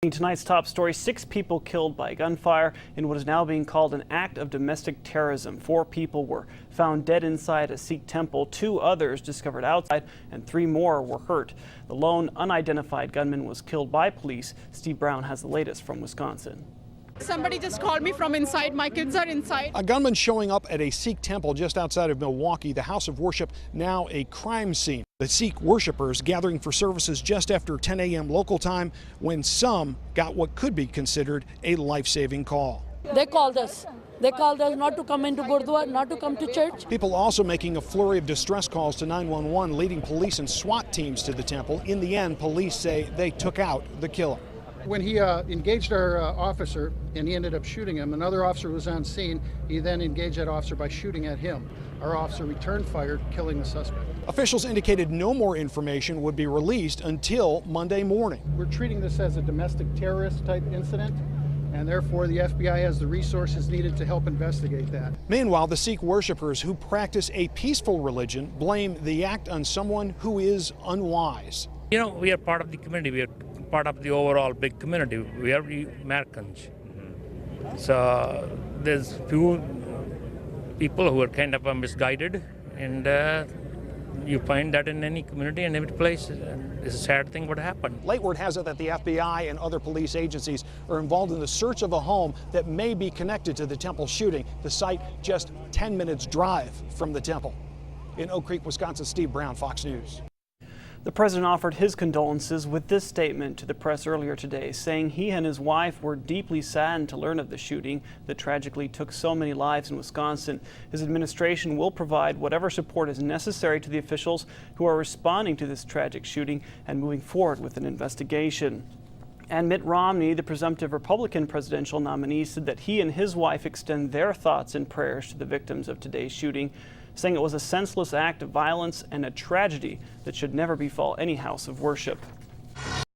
Tonight's top story, 6 people killed by gunfire in what is now being called an act of domestic terrorism. 4 people were found dead inside a Sikh temple, 2 others discovered outside, and 3 more were hurt. The lone unidentified gunman was killed by police. Steve Brown has the latest from Wisconsin. Somebody just called me from inside. My kids are inside. A gunman showing up at a Sikh temple just outside of Milwaukee, the house of worship now a crime scene. The Sikh worshippers gathering for services just after 10 a.m. local time when some got what could be considered a life-saving call. They called us. They called us not to come into Gurdwara, not to come to church. People also making a flurry of distress calls to 911, leading police and SWAT teams to the temple. In the end, police say they took out the killer. When he engaged our officer and he ended up shooting him, another officer was on scene. He then engaged that officer by shooting at him. Our officer returned fire, killing the suspect. Officials indicated no more information would be released until Monday morning. We're treating this as a domestic terrorist type incident, and therefore the FBI has the resources needed to help investigate that. Meanwhile, the Sikh worshippers who practice a peaceful religion blame the act on someone who is unwise. You know, we are part of the community. We are part of the overall big community. We are Americans. So there's few people who are kind of misguided, and you find that in any community and every place. It's a sad thing what happened. Late word has it that the FBI and other police agencies are involved in the search of a home that may be connected to the temple shooting. The site just 10 minutes drive from the temple. In Oak Creek, Wisconsin, Steve Brown, Fox News. The president offered his condolences with this statement to the press earlier today, saying he and his wife were deeply saddened to learn of the shooting that tragically took so many lives in Wisconsin. His administration will provide whatever support is necessary to the officials who are responding to this tragic shooting and moving forward with an investigation. And Mitt Romney, the presumptive Republican presidential nominee, said that he and his wife extend their thoughts and prayers to the victims of today's shooting, saying it was a senseless act of violence and a tragedy that should never befall any house of worship.